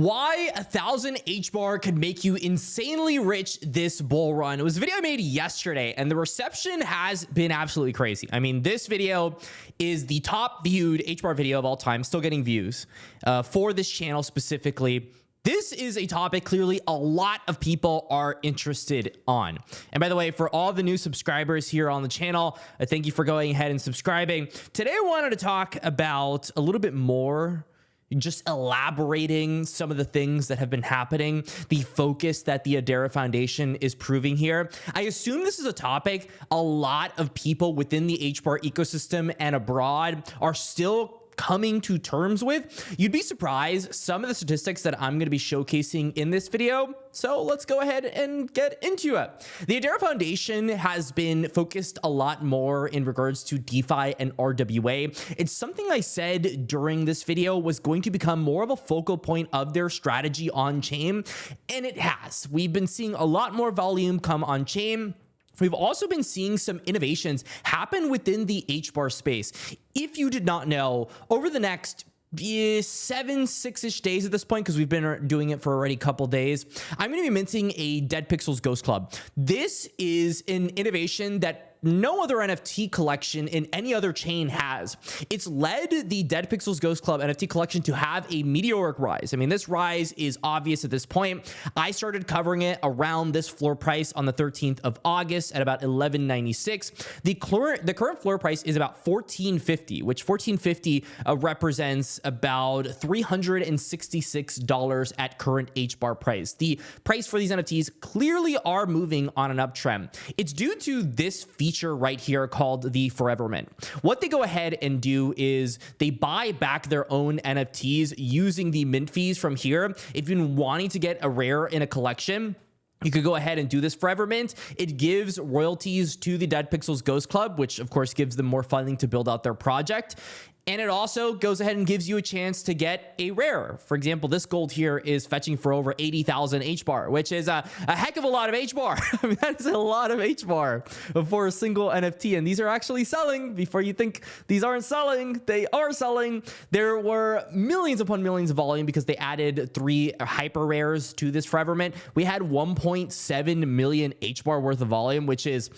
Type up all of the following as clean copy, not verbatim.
Why 1,000 HBAR could make you insanely rich this bull run. It was a video I made yesterday and the reception has been absolutely crazy. I mean, this video is the top viewed HBAR video of all time, still getting views for this channel specifically. This is a topic clearly a lot of people are interested on. And by the way, for all the new subscribers here on the channel, I thank you for going ahead and subscribing. Today, I wanted to talk about a little bit more, just elaborating some of the things that have been happening, the focus that the Adera Foundation is proving here. I assume this is a topic a lot of people within the HBAR ecosystem and abroad are still coming to terms with. You'd be surprised some of the statistics that I'm going to be showcasing in this video. So let's go ahead and get into it. The Adera Foundation has been focused a lot more in regards to DeFi and RWA. It's something I said during this video was going to become more of a focal point of their strategy on chain, and it has. We've been seeing a lot more volume come on chain. We've also been seeing some innovations happen within the HBAR space. If you did not know, over the next 6-ish days at this point, because we've been doing it for already a couple days, I'm going to be minting a 𝐑𝐞𝐿 Ghost Club. This is an innovation that no other NFT collection in any other chain has. It's led the 𝐑𝐞𝐿 Ghost Club NFT collection to have a meteoric rise. I mean, this rise is obvious at this point. I started covering it around this floor price on the 13th of August at about 11.96. The current floor price is about 14.50, which 14.50 represents about $366 at current HBAR price. The price for these NFTs clearly are moving on an uptrend. It's due to this feature right here called the Forever Mint. What they go ahead and do is they buy back their own NFTs using the mint fees from here. If you've been wanting to get a rare in a collection, you could go ahead and do this Forever Mint. It gives royalties to the 𝐑𝐞𝐿 Ghost Club, which of course gives them more funding to build out their project. And it also goes ahead and gives you a chance to get a rare. For example, this gold here is fetching for over 80,000 HBAR, which is a heck of a lot of HBAR. I mean, that is a lot of HBAR for a single NFT. And these are actually selling. Before you think these aren't selling, they are selling. There were millions upon millions of volume because they added 3 hyper rares to this Forever Mint. We had 1.7 million HBAR worth of volume, which is,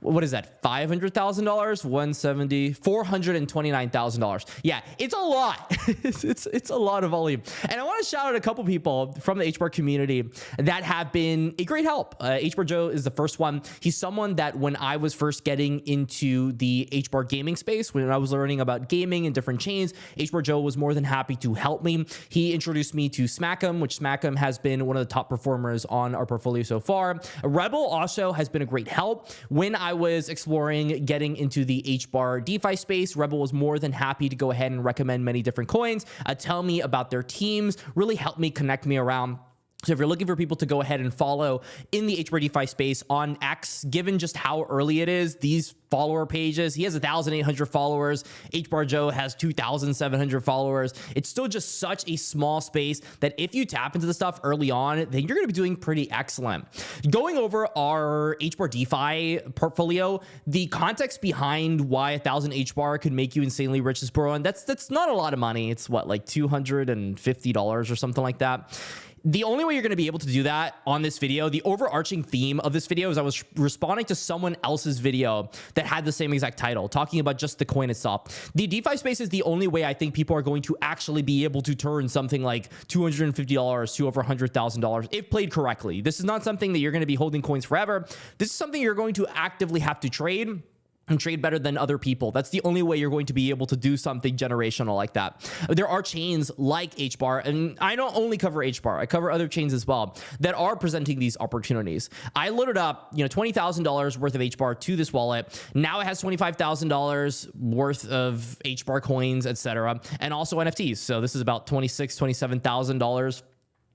what is that? $500,000, 170, $429,000. Yeah, it's a lot. it's a lot of volume. And I want to shout out a couple people from the HBAR community that have been a great help. HBAR is the first one. He's someone that when I was first getting into the HBAR gaming space, when I was learning about gaming and different chains, HBAR was more than happy to help me. He introduced me to 𝐸, which 𝐸 has been one of the top performers on our portfolio so far. Rebel also has been a great help. When I was exploring getting into the HBAR DeFi space, Rebel was more than happy to go ahead and recommend many different coins, tell me about their teams, really help me connect me around. So if you're looking for people to go ahead and follow in the HBAR DeFi space on X, given just how early it is, these follower pages, he has 1,800 followers. HBAR has 2,700 followers. It's still just such a small space that if you tap into the stuff early on, then you're going to be doing pretty excellent. Going over our HBAR DeFi portfolio, the context behind why 1,000 HBAR could make you insanely rich this bull run, that's not a lot of money. It's what, like $250 or something like that. The only way you're going to be able to do that on this video, the overarching theme of this video is I was responding to someone else's video that had the same exact title, talking about just the coin itself. The DeFi space is the only way I think people are going to actually be able to turn something like $250 to over $100,000 if played correctly. This is not something that you're going to be holding coins forever. This is something you're going to actively have to trade and trade better than other people. That's the only way you're going to be able to do something generational like that. There are chains like HBAR, and I don't only cover HBAR, I cover other chains as well, that are presenting these opportunities. I loaded up, $20,000 worth of HBAR to this wallet. Now it has $25,000 worth of HBAR coins, etc., and also NFTs. So this is about $26,000, $27,000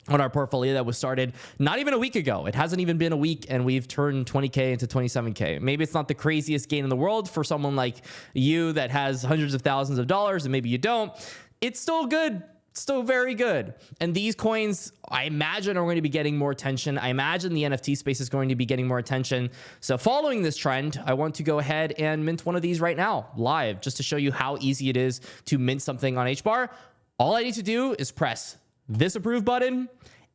on our portfolio that was started not even a week ago. It hasn't even been a week and we've turned 20K into 27K. Maybe it's not the craziest gain in the world for someone like you that has hundreds of thousands of dollars and maybe you don't. It's still good. Still very good. And these coins, I imagine, are going to be getting more attention. I imagine the NFT space is going to be getting more attention. So following this trend, I want to go ahead and mint one of these right now, live, just to show you how easy it is to mint something on HBAR. All I need to do is press this approve button,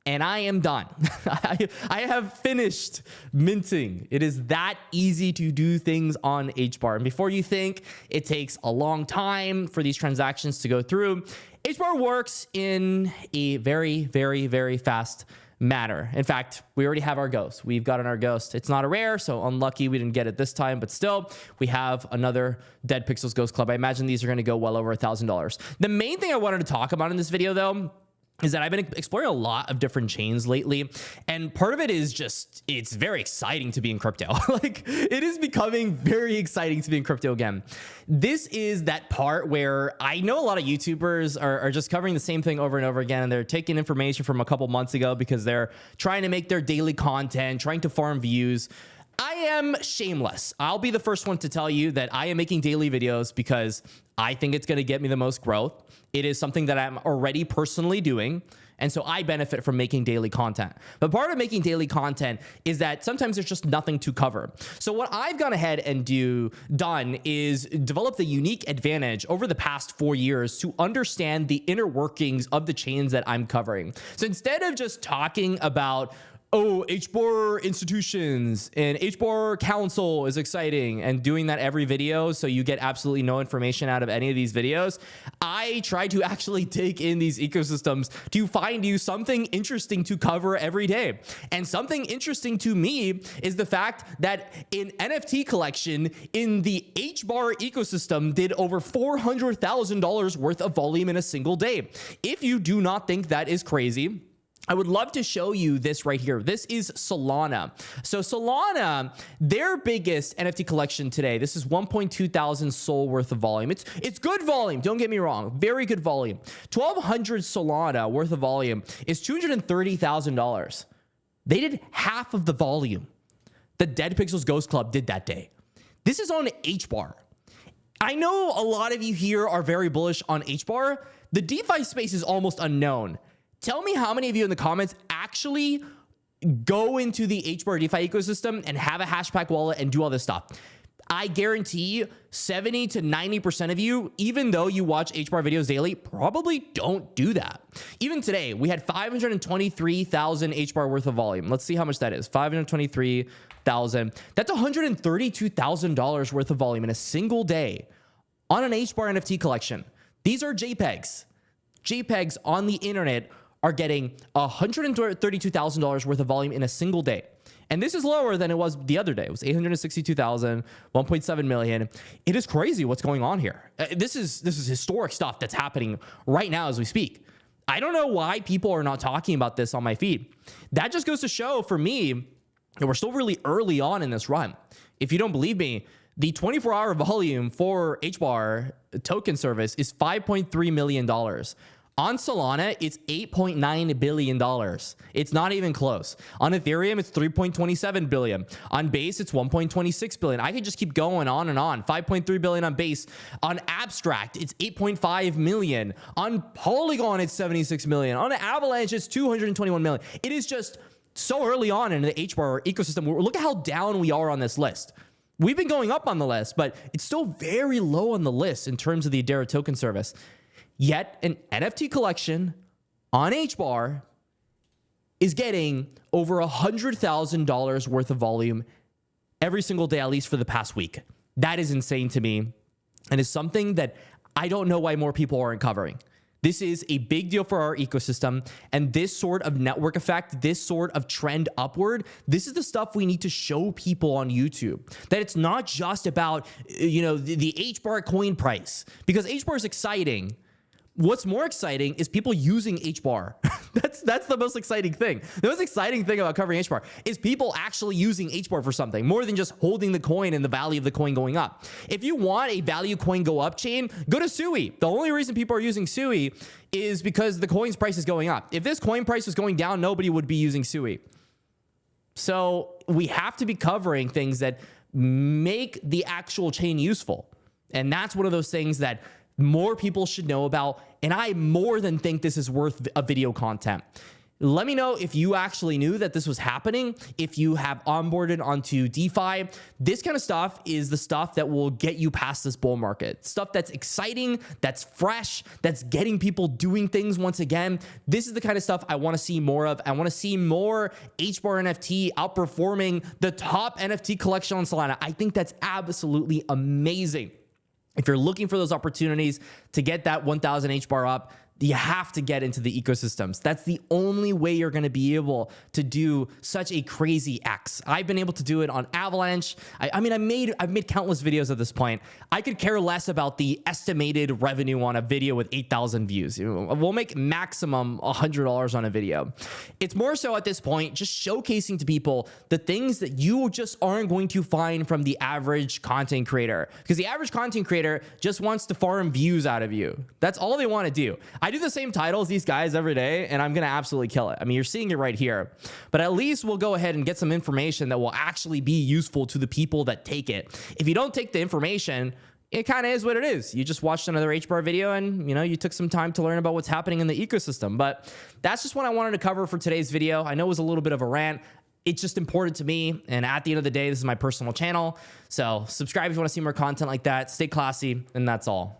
and I am done. I have finished minting. It is that easy to do things on HBAR. And before you think it takes a long time for these transactions to go through, HBAR works in a very, very, very fast manner. In fact, we already have our ghost. We've gotten our ghost. It's not a rare, so unlucky we didn't get it this time, but still, we have another Dead Pixels Ghost Club. I imagine these are going to go well over $1,000. The main thing I wanted to talk about in this video, though, is that I've been exploring a lot of different chains lately. And part of it is just, it's very exciting to be in crypto. Like, it is becoming very exciting to be in crypto again. This is that part where I know a lot of YouTubers are just covering the same thing over and over again. And they're taking information from a couple months ago because they're trying to make their daily content, trying to farm views. I am shameless. I'll be the first one to tell you that I am making daily videos because I think it's going to get me the most growth. It is something that I'm already personally doing, and so I benefit from making daily content. But part of making daily content is that sometimes there's just nothing to cover. So what I've gone ahead and done is develop the unique advantage over the past 4 years to understand the inner workings of the chains that I'm covering. So instead of just talking about, oh, HBAR institutions and HBAR council is exciting, and doing that every video so you get absolutely no information out of any of these videos, I try to actually take in these ecosystems to find you something interesting to cover every day. And something interesting to me is the fact that an NFT collection in the HBAR ecosystem did over $400,000 worth of volume in a single day. If you do not think that is crazy, I would love to show you this right here. This is Solana. So Solana, their biggest NFT collection today, this is 1.2 thousand SOL worth of volume. It's good volume, don't get me wrong, very good volume. 1,200 Solana worth of volume is $230,000. They did half of the volume the Dead Pixels Ghost Club did that day. This is on HBAR. I know a lot of you here are very bullish on HBAR. The DeFi space is almost unknown. Tell me how many of you in the comments actually go into the HBAR DeFi ecosystem and have a hashpack wallet and do all this stuff. I guarantee 70 to 90% of you, even though you watch HBAR videos daily, probably don't do that. Even today, we had 523,000 HBAR worth of volume. Let's see how much that is. 523,000. That's $132,000 worth of volume in a single day on an HBAR NFT collection. These are JPEGs. JPEGs on the internet are getting $132,000 worth of volume in a single day. And this is lower than it was the other day. It was 862,000, 1.7 million. It is crazy what's going on here. This is historic stuff that's happening right now as we speak. I don't know why people are not talking about this on my feed. That just goes to show for me that we're still really early on in this run. If you don't believe me, the 24-hour volume for HBAR token service is $5.3 million. On Solana, it's $8.9 billion. It's not even close. On Ethereum, it's $3.27 billion. On Base, it's $1.26 billion. I could just keep going on and on. $5.3 billion on Base. On Abstract, it's $8.5 million. On Polygon, it's $76 million. On Avalanche, it's $221 million. It is just so early on in the HBAR ecosystem. Look at how down we are on this list. We've been going up on the list, but it's still very low on the list in terms of the Adera token service. Yet an NFT collection on HBAR is getting over $100,000 worth of volume every single day, at least for the past week. That is insane to me, and is something that I don't know why more people aren't covering. This is a big deal for our ecosystem, and this sort of network effect, this sort of trend upward, this is the stuff we need to show people on YouTube. That it's not just about, the HBAR coin price, because HBAR is exciting. What's more exciting is people using HBAR. That's the most exciting thing. The most exciting thing about covering HBAR is people actually using HBAR for something more than just holding the coin and the value of the coin going up. If you want a value coin go up chain, go to Sui. The only reason people are using Sui is because the coin's price is going up. If this coin price was going down, nobody would be using Sui. So we have to be covering things that make the actual chain useful. And that's one of those things that more people should know about, and I more than think this is worth a video content. Let me know if you actually knew that this was happening, if you have onboarded onto DeFi. This kind of stuff is the stuff that will get you past this bull market. Stuff that's exciting, that's fresh, that's getting people doing things once again. This is the kind of stuff I want to see more of. I want to see more HBAR NFT outperforming the top NFT collection on Solana. I think that's absolutely amazing. If you're looking for those opportunities to get that 1,000 HBAR up, you have to get into the ecosystems. That's the only way you're going to be able to do such a crazy X. I've been able to do it on Avalanche. I've made countless videos at this point. I could care less about the estimated revenue on a video with 8,000 views. We'll make maximum $100 on a video. It's more so at this point just showcasing to people the things that you just aren't going to find from the average content creator, because the average content creator just wants to farm views out of you. That's all they want to do. I do the same title as these guys every day, and I'm going to absolutely kill it. I mean, you're seeing it right here, but at least we'll go ahead and get some information that will actually be useful to the people that take it. If you don't take the information, it kind of is what it is. You just watched another HBAR video and, you took some time to learn about what's happening in the ecosystem. But that's just what I wanted to cover for today's video. I know it was a little bit of a rant. It's just important to me. And at the end of the day, this is my personal channel. So subscribe if you want to see more content like that. Stay classy. And that's all.